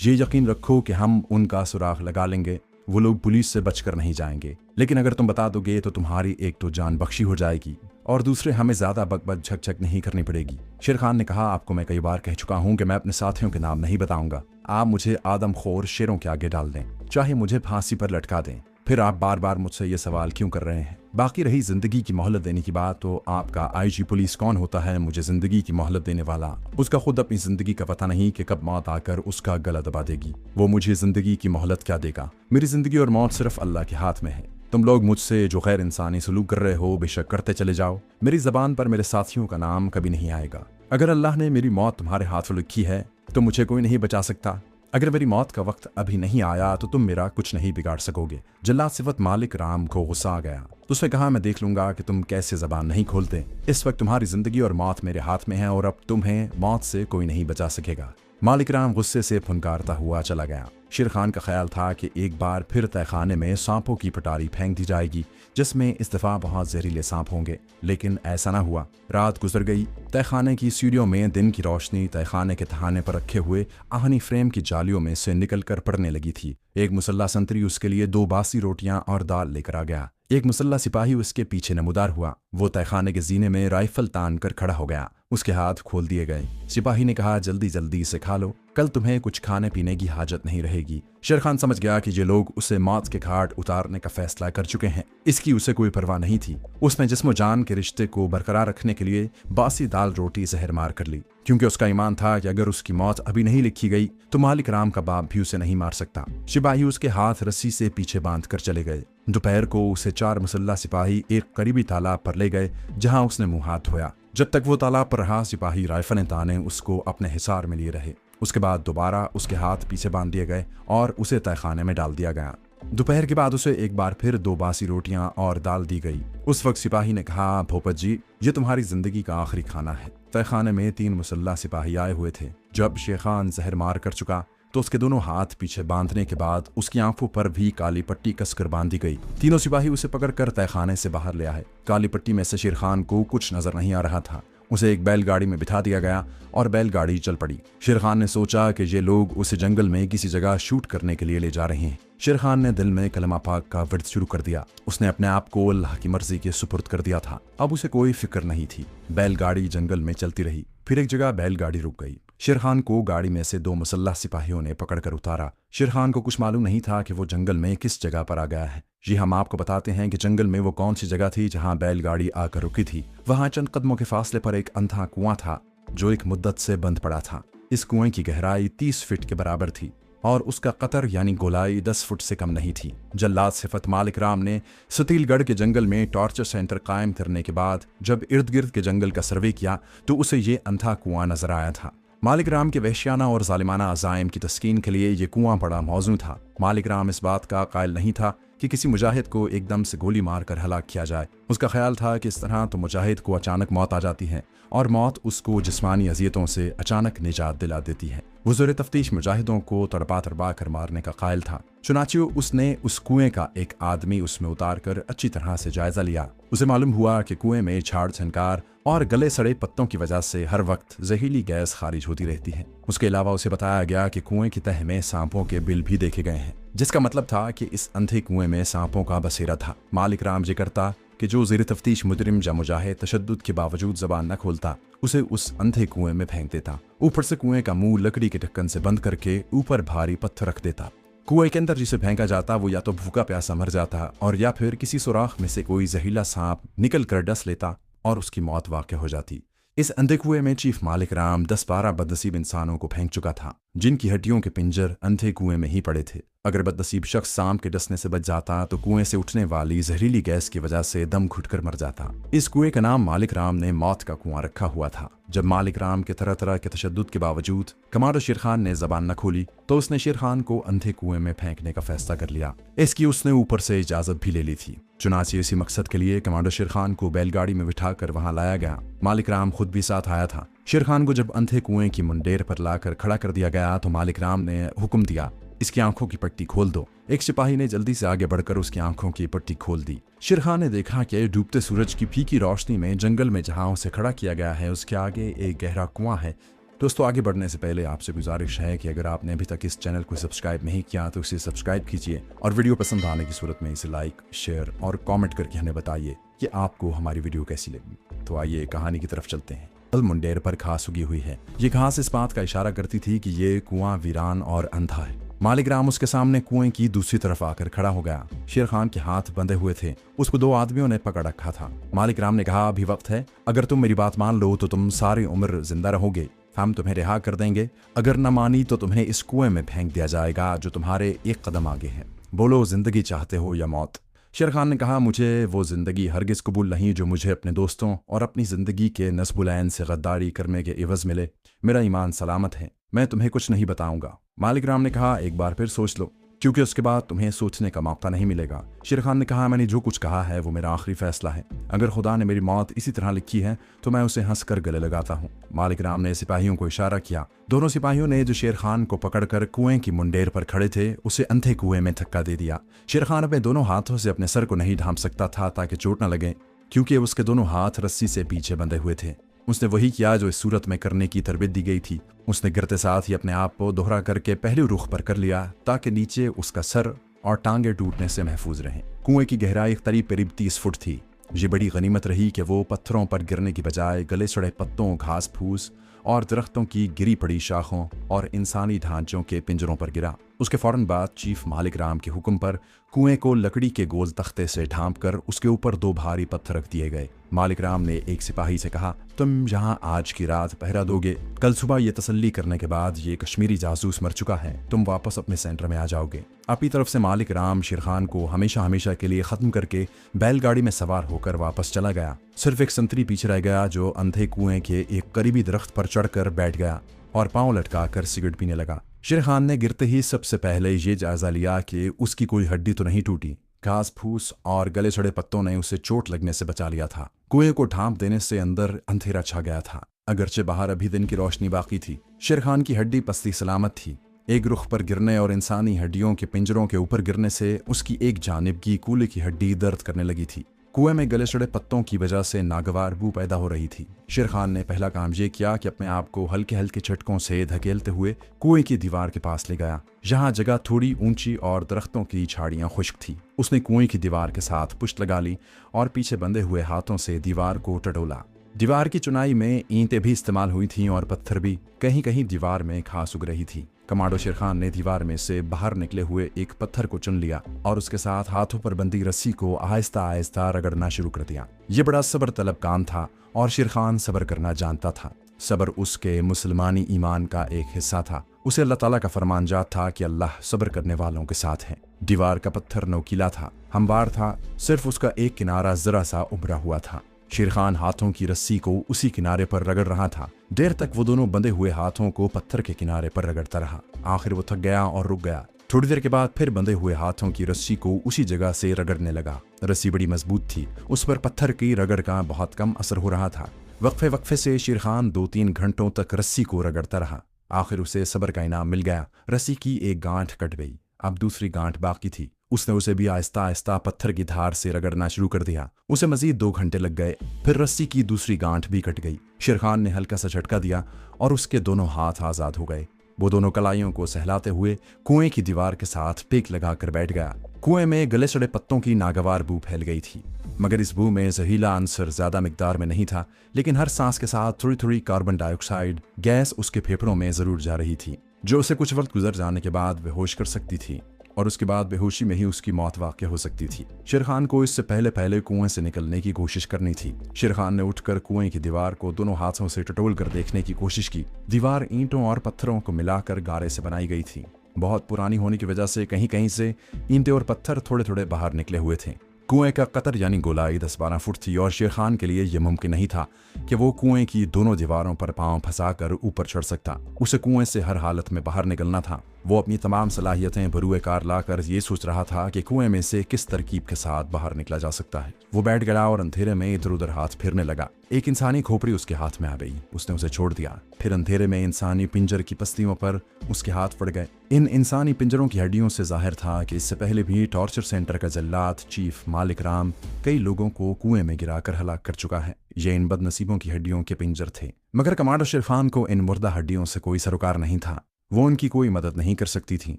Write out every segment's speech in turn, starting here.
ये यकीन रखो कि हम उनका सुराग लगा लेंगे, वो लोग पुलिस से बचकर नहीं जाएंगे। लेकिन अगर तुम बता दोगे तो तुम्हारी एक तो जान बख्शी हो जाएगी और दूसरे हमें ज्यादा बकबक झकझक नहीं करनी पड़ेगी। शेर खान ने कहा, आपको मैं कई बार कह चुका हूं कि मैं अपने साथियों के नाम नहीं बताऊंगा। आप मुझे आदमखोर शेरों के आगे डाल दें, चाहे मुझे फांसी पर लटका दें, फिर आप बार बार मुझसे ये सवाल क्यों कर रहे हैं? बाकी रही जिंदगी की मोहलत देने की बात, तो आपका आईजी पुलिस कौन होता है मुझे जिंदगी की मोहलत देने वाला? उसका खुद अपनी जिंदगी का पता नहीं कि कब मौत आकर उसका गला दबा देगी। वो मुझे जिंदगी की मोहलत क्या देगा? मेरी जिंदगी और मौत सिर्फ अल्लाह के हाथ में है। तुम लोग मुझसे जो गैर इंसानी सलूक कर रहे हो बेशक करते चले जाओ, मेरी जबान पर मेरे साथियों का नाम कभी नहीं आएगा। अगर अल्लाह ने मेरी मौत तुम्हारे हाथ में लिखी है तो मुझे कोई नहीं बचा सकता। अगर मेरी मौत का वक्त अभी नहीं आया तो तुम मेरा कुछ नहीं बिगाड़ सकोगे। जल्लाद सिफत मालिक राम को गुस्सा आ गया। उसने कहा, मैं देख लूंगा कि तुम कैसे जबान नहीं खोलते। इस वक्त तुम्हारी जिंदगी और मौत मेरे हाथ में है और अब तुम्हें मौत से कोई नहीं बचा सकेगा। मालिक राम गुस्से से फुनकारता हुआ चला गया। शेर खान का ख्याल था कि एक बार फिर तहखाने में सांपों की पटारी फेंक दी जाएगी जिसमें इस दफा बहुत जहरीले सांप होंगे, लेकिन ऐसा ना हुआ। रात गुजर गई। तहखाने की सीढ़ियों में दिन की रोशनी तहखाने के तहाने पर रखे हुए आहनी फ्रेम की जालियों में से निकलकर पड़ने लगी थी। एक मुसल्ला संतरी उसके लिए 2 बासी रोटियां और दाल लेकर आ गया। एक मुसल्ला सिपाही उसके पीछे नमूदार हुआ। वो तहखाने के जीने में राइफल तान कर खड़ा हो गया। उसके हाथ खोल दिए गए। सिपाही ने कहा, जल्दी जल्दी इसे खा लो, कल तुम्हें कुछ खाने पीने की हाजत नहीं रहेगी। शेर खान समझ गया कि ये लोग उसे मौत के घाट उतारने का फैसला कर चुके हैं। इसकी उसे कोई परवाह नहीं थी। उसने जिस्म जान के रिश्ते को बरकरार रखने के लिए बासी दाल रोटी जहर मार कर ली, क्योंकि उसका ईमान था कि अगर उसकी मौत अभी नहीं लिखी गई तो मालिक राम का बाप भी उसे नहीं मार सकता। सिपाही उसके हाथ रस्सी से पीछे बांध कर चले गए। दोपहर को उसे 4 मुसल्ला सिपाही एक करीबी तालाब पर ले गए जहां उसने मुंह हाथ धोया। जब तक वो तालाब पर रहा सिपाही राइफलें ताने उसको अपने हिसार में लिए रहे। उसके बाद दोबारा उसके हाथ पीछे बांध दिए गए और उसे तहखाने में डाल दिया गया। दोपहर के बाद उसे एक बार फिर 2 बासी रोटियां और दाल दी गई। उस वक्त सिपाही ने कहा, भोपत जी, ये तुम्हारी जिंदगी का आखिरी खाना है। तहखाने में 3 मुसल्ला सिपाही आए हुए थे। जब शेर खान जहर मार कर चुका तो उसके दोनों हाथ पीछे बांधने के बाद उसकी आंखों पर भी काली पट्टी कसकर बांधी गई। तीनों सिपाही उसे पकड़कर तहखाने से बाहर ले आए। काली पट्टी में से शेर खान को कुछ नजर नहीं आ रहा था। उसे एक बैलगाड़ी में बिठा दिया गया और बैलगाड़ी चल पड़ी। शेर खान ने सोचा कि ये लोग उसे जंगल में किसी जगह शूट करने के लिए ले जा रहे हैं। शेर खान ने दिल में कलमा पाक का विर्द शुरू कर दिया। उसने अपने आप को अल्लाह की मर्जी के सुपुर्द कर दिया था। अब उसे कोई फिक्र नहीं थी। बैलगाड़ी जंगल में चलती रही। फिर एक जगह बैलगाड़ी रुक गई। शेर खान को गाड़ी में से 2 मुसल्ला सिपाहियों ने पकड़कर उतारा। शेर खान को कुछ मालूम नहीं था कि वो जंगल में किस जगह पर आ गया है। जी हम आपको बताते हैं कि जंगल में वो कौन सी जगह थी जहां बैलगाड़ी आकर रुकी थी। वहां चंद कदमों के फासले पर एक अंधा कुआं था जो एक मुद्दत से बंद पड़ा था। इस कुएं की गहराई 30 फीट के बराबर थी और उसका कतर यानी गोलाई 10 फुट से कम नहीं थी। जल्लाद सिफत मालिक राम ने सतीलगढ़ के जंगल में टॉर्चर सेंटर कायम करने के बाद जब इर्द गिर्द के जंगल का सर्वे किया तो उसे ये अंधा कुआं नजर आया था। मालिक राम के वहशियाना और जालिमाना अज़ाइम की तस्कीन के लिए ये कुआं बड़ा मौजू था। मालिक राम इस बात का कायल नहीं था कि किसी मुजाहिद को एकदम से गोली मारकर हलाक किया जाए। उसका ख्याल था कि इस तरह तो मुजाहिद को अचानक मौत आ जाती है और मौत उसको जिस्मानी अजियतों से अचानक निजात दिला देती है। वो ज़ोर तफ्तीश मुजाहिदों को तड़पा तड़पा कर मारने का कायल था। चुनाचे उसने उस कुएं का एक आदमी उसमें उतार कर अच्छी तरह से जायजा लिया। उसे मालूम हुआ कि कुएं में छाड़ छनकार और गले सड़े पत्तों की वजह से हर वक्त जहरीली गैस खारिज होती रहती है। उसके अलावा उसे बताया गया कि कुएं की तह में सांपों के बिल भी देखे गए हैं, जिसका मतलब था कि इस अंधे कुएं में सांपों का बसेरा था। मालिक राम ये करता कि जो ज़ेर तफ्तीश मुजरिम या मुजाहिद तशद्दुद के बावजूद जबान न खोलता उसे उस अंधे कुएं में फेंक देता। ऊपर से कुएं का मुंह लकड़ी के ढक्कन से बंद करके ऊपर भारी पत्थर रख देता। कुएं के अंदर जिसे फेंका जाता वो या तो भूखा प्यासा मर जाता और या फिर किसी सुराख में से कोई जहरीला सांप निकल कर डस लेता और उसकी मौत वाक़ हो जाती। इस अंधे कुएं में चीफ मालिक राम 10-12 बदनसीब इंसानों को फेंक चुका था, जिनकी हड्डियों के पिंजर अंधे कुएं में ही पड़े थे। अगर बदनसीब शख्स सांप के डसने से बच जाता तो कुएं से उठने वाली जहरीली गैस की वजह से दम घुटकर मर जाता। इस कुएं का नाम मालिक राम ने मौत का कुआं रखा हुआ था। जब मालिक राम के तरह तरह के तशद्दुद के बावजूद कमांडो शेर खान ने जबान न खोली तो उसने शेर खान को अंधे कुएं में फेंकने का फैसला कर लिया। इसकी उसने ऊपर से इजाजत भी ले ली थी। चुनाचे इसी मकसद के लिए कमांडो शेर खान को बैलगाड़ी में बिठाकर वहां लाया गया। मालिक राम खुद भी साथ आया था। शेर खान को जब अंधे कुएं की मुंडेर पर लाकर खड़ा कर दिया गया तो मालिक राम ने हुक्म दिया, इसकी आंखों की पट्टी खोल दो। एक सिपाही ने जल्दी से आगे बढ़कर उसकी आंखों की पट्टी खोल दी। शेर खान ने देखा कि डूबते सूरज की फीकी रोशनी में जंगल में जहां उसे खड़ा किया गया है उसके आगे एक गहरा कुआं है दोस्तों, आगे बढ़ने से पहले आपसे गुजारिश है कि अगर आपने अभी तक इस चैनल को सब्सक्राइब नहीं किया तो इसे सब्सक्राइब कीजिए और वीडियो पसंद आने की सूरत में इसे लाइक, शेयर और कमेंट करके हमें बताइए कि आपको हमारी वीडियो कैसी लगी। तो आइए कहानी की तरफ चलते हैं। कल मुंडेर पर घास उगी हुई है। ये घास इस बात का इशारा करती थी कि ये कुआं वीरान और अंधा है। मालिक राम उसके सामने कुएं की दूसरी तरफ आकर खड़ा हो गया। शेर खान के हाथ बंधे हुए थे। उसको 2 आदमियों ने पकड़ रखा था। मालिक राम ने कहा, अभी वक्त है, अगर तुम मेरी बात मान लो तो तुम सारी उम्र जिंदा रहोगे। हम तुम्हें रिहा कर देंगे। अगर न मानी तो तुम्हें इस कुएं में फेंक दिया जाएगा जो तुम्हारे एक कदम आगे है। बोलो, जिंदगी चाहते हो या मौत? शेर खान ने कहा, मुझे वो जिंदगी हरगिज कबूल नहीं जो मुझे अपने दोस्तों और अपनी जिंदगी के नस्बुलैन से गद्दारी करने के एवज मिले। मेरा ईमान सलामत है, मैं तुम्हें कुछ नहीं बताऊंगा। मालिक राम ने कहा, एक बार फिर सोच लो, क्योंकि उसके बाद तुम्हें सोचने का मौका नहीं मिलेगा। शेर खान ने कहा, मैंने जो कुछ कहा है वो मेरा आखिरी फैसला है। अगर खुदा ने मेरी मौत इसी तरह लिखी है तो मैं उसे हंसकर गले लगाता हूँ। मालिक राम ने सिपाहियों को इशारा किया। दोनों सिपाहियों ने जो शेर खान को पकड़कर कुएं की मुंडेर पर खड़े थे उसे अंधे कुएं में धक्का दे दिया। शेर खान अपने दोनों हाथों से अपने सर को नहीं ढांप सकता था ताकि चोट न लगे, क्योंकि उसके दोनों हाथ रस्सी से पीछे बंधे हुए थे। उसने वही किया जो इस सूरत में करने की तरबियत दी गई थी। उसने गिरते साथ ही अपने आप को दोहरा करके पहले रुख पर कर लिया ताकि नीचे उसका सर और टांगे टूटने से महफूज रहें। कुएं की गहराई करीब 30 फुट थी। ये बड़ी गनीमत रही कि वो पत्थरों पर गिरने की बजाय गले सड़े पत्तों, घास फूस और दरख्तों की गिरी पड़ी शाखों और इंसानी ढांचों के पिंजरों पर गिरा। उसके फौरन बाद चीफ मालिक राम के हुक्म पर कुएं को लकड़ी के गोल तख्ते से ढांप कर उसके ऊपर 2 भारी पत्थर रख दिए गए। मालिक राम ने एक सिपाही से कहा, तुम यहाँ आज की रात पहरा दोगे। कल सुबह ये तसल्ली करने के बाद ये कश्मीरी जासूस मर चुका है, तुम वापस अपने सेंटर में आ जाओगे। अपनी तरफ से मालिक राम शेर खान को हमेशा हमेशा के लिए खत्म करके बैलगाड़ी में सवार होकर वापस चला गया। सिर्फ एक संतरी पीछे रह गया जो अंधे कुएं के एक करीबी दरख्त पर चढ़कर बैठ गया और पांव लटकाकर सिगरेट पीने लगा। शेर खान ने गिरते ही सबसे पहले ये जायजा लिया कि उसकी कोई हड्डी तो नहीं टूटी। घास फूस और गले सड़े पत्तों ने उसे चोट लगने से बचा लिया था। कुएं को ढांप देने से अंदर अंधेरा छा गया था, अगरचे बाहर अभी दिन की रोशनी बाकी थी। शेर खान की हड्डी पस्ती सलामत थी। एक रुख पर गिरने और इंसानी हड्डियों के पिंजरों के ऊपर गिरने से उसकी एक जानिब की कूल्हे की हड्डी दर्द करने लगी थी। कुएं में गले सड़े पत्तों की वजह से नागवार बू पैदा हो रही थी। शेर खान ने पहला काम ये किया कि अपने आप को हल्के हल्के झटकों से धकेलते हुए कुएं की दीवार के पास ले गया। जहां जगह थोड़ी ऊंची और दरख्तों की झाड़ियां खुश्क थी। उसने कुएं की दीवार के साथ पुष्ट लगा ली और पीछे बंधे हुए हाथों से दीवार को टटोला। दीवार की चुनाई में ईंटें भी इस्तेमाल हुई थीं और पत्थर भी। कहीं कहीं दीवार में घास उग रही थी। कमांडो शेर खान ने दीवार में से बाहर निकले हुए एक पत्थर को चुन लिया और उसके साथ हाथों पर बंधी रस्सी को आहिस्ता आहिस्ता रगड़ना शुरू कर दिया। ये बड़ा सब्र तलब काम था और शेर खान सब्र करना जानता था। सब्र उसके मुसलमानी ईमान का एक हिस्सा था। उसे अल्लाह ताला का फरमानजात था कि अल्लाह सब्र करने वालों के साथ है। दीवार का पत्थर नोकीला था, हमवार था, सिर्फ उसका एक किनारा जरा सा उभरा हुआ था। शेर खान हाथों की रस्सी को उसी किनारे पर रगड़ रहा था। देर तक वो दोनों बंधे हुए हाथों को पत्थर के किनारे पर रगड़ता रहा। आखिर वो थक गया और रुक गया। थोड़ी देर के बाद फिर बंधे हुए हाथों की रस्सी को उसी जगह से रगड़ने लगा। रस्सी बड़ी मजबूत थी, उस पर पत्थर की रगड़ का बहुत कम असर हो रहा था। वक्फे वक्फे से शेर खान 2-3 घंटों तक रस्सी को रगड़ता रहा। आखिर उसे सब्र का इनाम मिल गया। रस्सी की एक गांठ कट गई, अब दूसरी गांठ बाकी थी। उसने उसे भी आहिस्ता आहिस्ता पत्थर की धार से रगड़ना शुरू कर दिया। उसे मजीद 2 घंटे लग गए। फिर रस्सी की दूसरी गांठ भी कट गई। शेर खान ने हल्का सा झटका दिया और उसके दोनों हाथ आजाद हो गए। वो दोनों कलाइयों को सहलाते हुए कुएं की दीवार के साथ पेक लगाकर बैठ गया। कुएं में गले सड़े पत्तों की नागवार बू फैल गई थी, मगर इस बू में जहरीला अंसर ज्यादा मिकदार में नहीं था, लेकिन हर सांस के साथ थोड़ी थोड़ी कार्बन डाइऑक्साइड गैस उसके फेफड़ों में जरूर जा रही थी, जो उसे कुछ वक्त गुजर जाने के बाद बेहोश कर सकती थी और उसके बाद बेहोशी में ही उसकी मौत वाक़ हो सकती थी। शेर खान को इससे पहले कुएं से निकलने की कोशिश करनी थी। शेर खान ने उठकर कुएं की दीवार को दोनों हाथों से टटोल कर देखने की कोशिश की। दीवार ईंटों और पत्थरों को मिलाकर गारे से बनाई गई थी। बहुत पुरानी होने की वजह से कहीं कहीं से ईंटें और पत्थर थोड़े थोड़े बाहर निकले हुए थे। कुएं का कतर यानी गोलाई 10-12 फुट थी और शेर खान के लिए यह मुमकिन नहीं था कि वो कुएं की दोनों दीवारों पर पांव फंसाकर ऊपर चढ़ सकता। उसे कुएं से हर हालत में बाहर निकलना था। वो अपनी तमाम सलाहियतें बरूए कार लाकर ये सोच रहा था कि कुएं में से किस तरकीब के साथ बाहर निकला जा सकता है। वो बैठ गया और अंधेरे में इधर उधर हाथ फेरने लगा। एक इंसानी खोपड़ी उसके हाथ में आ गई। उसने उसे छोड़ दिया। फिर अंधेरे में इंसानी पिंजर की पस्तियों पर उसके हाथ पड़ गए। इन इंसानी पिंजरों की हड्डियों से जाहिर था कि इससे पहले भी टॉर्चर सेंटर का जल्लाद चीफ मालिक राम कई लोगों को कुएं में गिराकर हलाक कर चुका है। ये इन बदनसीबों की हड्डियों के पिंजर थे, मगर कमांडर शेरखान को इन मुर्दा हड्डियों से कोई सरोकार नहीं था। वो उनकी कोई मदद नहीं कर सकती थी।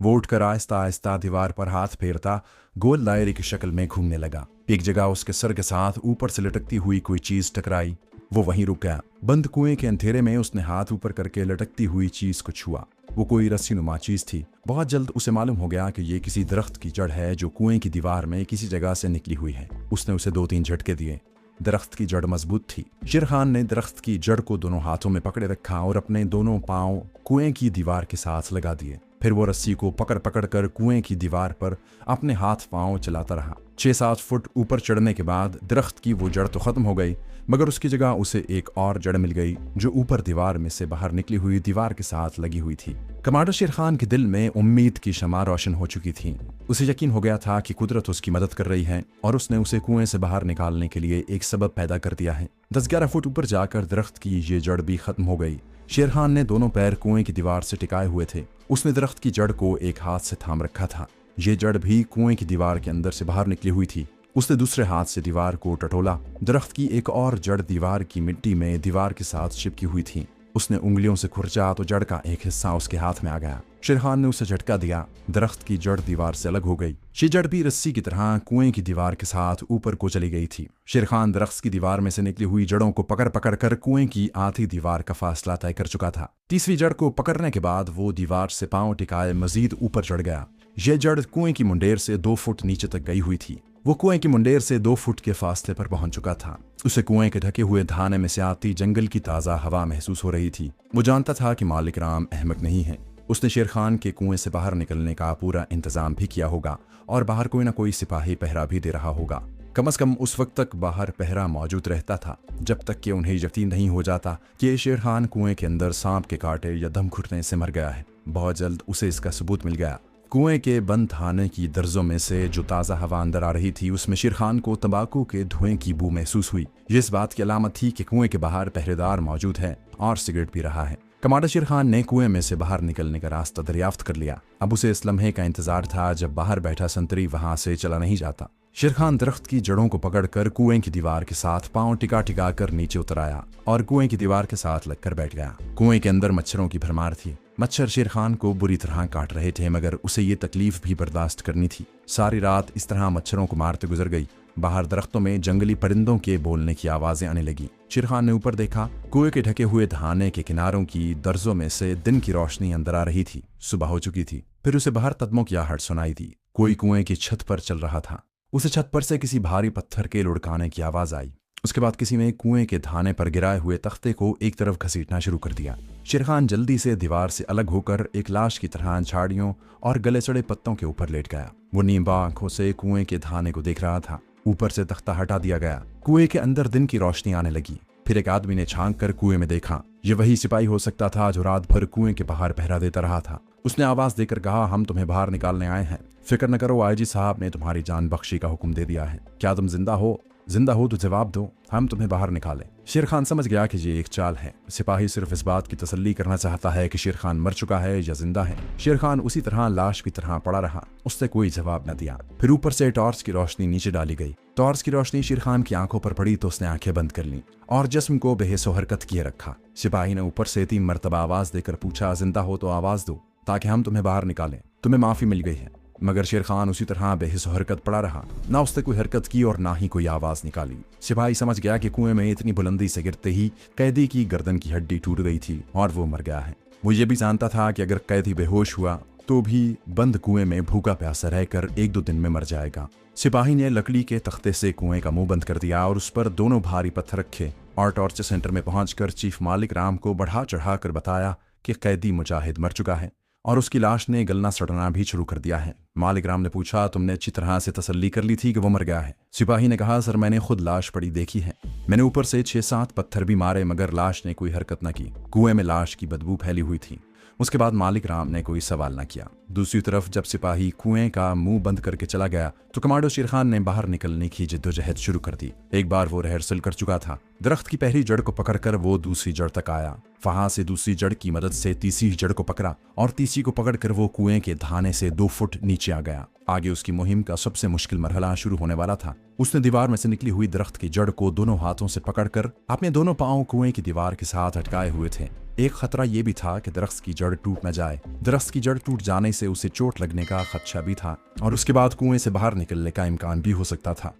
वो उठकर आहिस्ता आहिस्ता दीवार पर हाथ फेरता गोल दायरे की शक्ल में घूमने लगा। एक जगह उसके सर के साथ ऊपर से लटकती हुई कोई चीज टकराई। वो वहीं रुक गया। बंद कुएं के अंधेरे में उसने हाथ ऊपर करके लटकती हुई चीज को छुआ। वो कोई रस्सी नुमा चीज थी। बहुत जल्द उसे मालूम हो गया कि ये किसी दरख्त की जड़ है जो कुएं की दीवार में किसी जगह से निकली हुई है। उसने उसे 2-3 झटके दिए। दरख्त की जड़ मजबूत थी। शेरखान ने दरख्त की जड़ को दोनों हाथों में पकड़े रखा और अपने दोनों पांव कुएं की दीवार के साथ लगा दिए। फिर वो रस्सी को पकड़ पकड़ कर कुएं की दीवार पर अपने हाथ पांव चलाता रहा। 6-7 फुट ऊपर चढ़ने के बाद दरख्त की वो जड़ तो खत्म हो गई, मगर उसकी जगह उसे एक और जड़ मिल गई जो ऊपर दीवार में से बाहर निकली हुई दीवार के साथ लगी हुई थी। कमांडर शेरखान के दिल में उम्मीद की शमा रोशन हो चुकी थी। उसे यकीन हो गया था कि कुदरत उसकी मदद कर रही है और उसने उसे कुएं से बाहर निकालने के लिए एक सबब पैदा कर दिया है। 10-11 फुट ऊपर जाकर दरख्त की ये जड़ भी खत्म हो गई। शेरखान ने दोनों पैर कुएं की दीवार से टिकाए हुए थे। उसने दरख्त की जड़ को एक हाथ से थाम रखा था। ये जड़ भी कुएं की दीवार के अंदर से बाहर निकली हुई थी। उसने दूसरे हाथ से दीवार को टटोला। दरख्त की एक और जड़ दीवार की मिट्टी में दीवार के साथ चिपकी हुई थी। उसने उंगलियों से खुरचा तो जड़ का एक हिस्सा उसके हाथ में आ गया। शेरखान ने उसे झटका दिया। दरख्त की जड़ दीवार से अलग हो गई। ये जड़ भी रस्सी की तरह कुएं की दीवार के साथ ऊपर को चली गई थी। शेरखान दरख्त की दीवार में से निकली हुई जड़ों को पकड़ पकड़ कर कुएं की आधी दीवार का फासला तय कर चुका था। तीसरी जड़ को पकड़ने के बाद वो दीवार से पांव टिकाए मजीद ऊपर चढ़ गया। यह जड़ कुएं की मुंडेर से 2 फुट नीचे तक गई हुई थी। वो कुएं की मुंडेर से 2 फुट के फासले पर पहुंच चुका था। उसे कुएं के ढके हुए धाने में से आती जंगल की ताज़ा हवा महसूस हो रही थी। वो जानता था कि मालिक राम अहमक नहीं है। उसने शेरखान के कुएं से बाहर निकलने का पूरा इंतजाम भी किया होगा और बाहर कोई ना कोई सिपाही पहरा भी दे रहा होगा। कम से कम उस वक्त तक बाहर पहरा मौजूद रहता था जब तक कि उन्हें यकीन नहीं हो जाता कि शेरखान कुएं के अंदर सांप के कांटे या दम घुटने से मर गया है। बहुत जल्द उसे इसका सबूत मिल गया। कुएं के बंद थाने की दर्जों में से जो ताज़ा हवा अंदर आ रही थी उसमें शेरखान को तंबाकू के धुएं की बू महसूस हुई। ये इस बात की अलामत थी कि कुएं के बाहर पहरेदार मौजूद है और सिगरेट पी रहा है। कमांडर शेरखान ने कुएं में से बाहर निकलने का रास्ता दरियाफ्त कर लिया। अब उसे इस लम्हे का इंतजार था जब बाहर बैठा संतरी वहां से चला नहीं जाता। शेरखान दरख्त की जड़ों को पकड़कर कुएं की दीवार के साथ पांव टिका टिका कर नीचे उतर आया और कुएं की दीवार के साथ लगकर बैठ गया। कुएं के अंदर मच्छरों की भरमार थी। मच्छर शेरखान को बुरी तरह काट रहे थे, मगर उसे ये तकलीफ भी बर्दाश्त करनी थी। सारी रात इस तरह मच्छरों को मारते गुजर गई। बाहर दरख्तों में जंगली परिंदों के बोलने की आवाजें आने लगी। शेरखान ने ऊपर देखा। कुएं के ढके हुए धाने के किनारों की दर्जों में से दिन की रोशनी अंदर आ रही थी। सुबह हो चुकी थी। फिर उसे बाहर कदमों की आहट सुनाई दी। कोई कुएं की छत पर चल रहा था। उसे छत पर से किसी भारी पत्थर के लुढ़काने की आवाज आई। उसके बाद किसी ने कुएं के धाने पर गिराए हुए तख्ते को एक तरफ घसीटना शुरू कर दिया। शेरखान जल्दी से दीवार से अलग होकर एक लाश की तरह झाड़ियों और गले सड़े पत्तों के ऊपर लेट गया। वो नींबा आंखों से कुएं के धाने को देख रहा था। ऊपर से तख्ता हटा दिया गया। कुएं के अंदर दिन की रोशनी आने लगी। फिर एक आदमी ने झांक कर कुएं में देखा। ये वही सिपाही हो सकता था जो रात भर कुएं के बाहर पहरा देता रहा था। उसने आवाज देकर कहा, हम तुम्हें बाहर निकालने आए हैं। फिक्र न करो, आईजी साहब ने तुम्हारी जान बख्शी का हुक्म दे दिया है। क्या तुम जिंदा हो? जिंदा हो तो जवाब दो, हम तुम्हें बाहर निकालें। शेरखान समझ गया कि ये एक चाल है। सिपाही सिर्फ इस बात की तसल्ली करना चाहता है कि शेरखान मर चुका है या जिंदा है। शेरखान उसी तरह लाश की तरह पड़ा रहा। उससे कोई जवाब न दिया। फिर ऊपर से टॉर्च की रोशनी नीचे डाली गई। टॉर्च की रोशनी शेरखान की आंखों पर पड़ी तो उसने आंखें बंद कर लीं और जिस्म को बेहिस हरकत किए रखा। सिपाही ने ऊपर से 3 मरतबा आवाज देकर पूछा, जिंदा हो तो आवाज दो ताकि हम तुम्हें बाहर निकालें। तुम्हें माफी मिल गई है। मगर शेरखान उसी तरह बेहिस हरकत पड़ा रहा। ना उसने कोई हरकत की और ना ही कोई आवाज निकाली। सिपाही समझ गया कि कुएं में इतनी बुलंदी से गिरते ही कैदी की गर्दन की हड्डी टूट गई थी और वो मर गया है। वो ये भी जानता था कि अगर कैदी बेहोश हुआ तो भी बंद कुएं में भूखा प्यासा रहकर 1-2 दिन में मर जाएगा। सिपाही ने लकड़ी के तख्ते से कुएं का मुंह बंद कर दिया और उस पर दोनों भारी पत्थर रखे और टॉर्चर सेंटर में पहुंचकर चीफ मालिक राम को बढ़ा चढ़ा कर बताया कि कैदी मुजाहिद मर चुका है और उसकी लाश ने गलना सड़ना भी शुरू कर दिया है। मालिक राम ने पूछा, तुमने अच्छी तरह से तसल्ली कर ली थी कि वो मर गया है? सिपाही ने कहा, सर मैंने खुद लाश पड़ी देखी है। मैंने ऊपर से 6-7 पत्थर भी मारे मगर लाश ने कोई हरकत न की। कुएं में लाश की बदबू फैली हुई थी। उसके बाद मालिक राम ने कोई सवाल न किया। दूसरी तरफ जब सिपाही कुएं का मुंह बंद करके चला गया तो कमांडो शेर खान ने बाहर निकलने की जिद्दोजहद शुरू कर दी। एक बार वो रिहर्सल कर चुका था। दरख्त की पहली जड़ को पकड़कर वो दूसरी जड़ तक आया। वहां से दूसरी जड़ की मदद से तीसरी जड़ को पकड़ा और तीसरी को पकड़कर वो कुएं के धाने से 2 फुट नीचे आ गया। आगे उसकी मुहिम का सबसे मुश्किल मरहला शुरू होने वाला था। उसने दीवार में से निकली हुई दरख्त की जड़ को दोनों हाथों से पकड़कर अपने दोनों पांव कुएं की दीवार के साथ अटकाए हुए थे। एक खतरा यह भी था कि दरख्त की जड़ टूट न जाए। दरख्त की जड़ टूट जाने से उसे चोट लगने का खदशा भी था और उसके बाद कुएं से बाहर निकलने का इम्कान भी हो सकता था।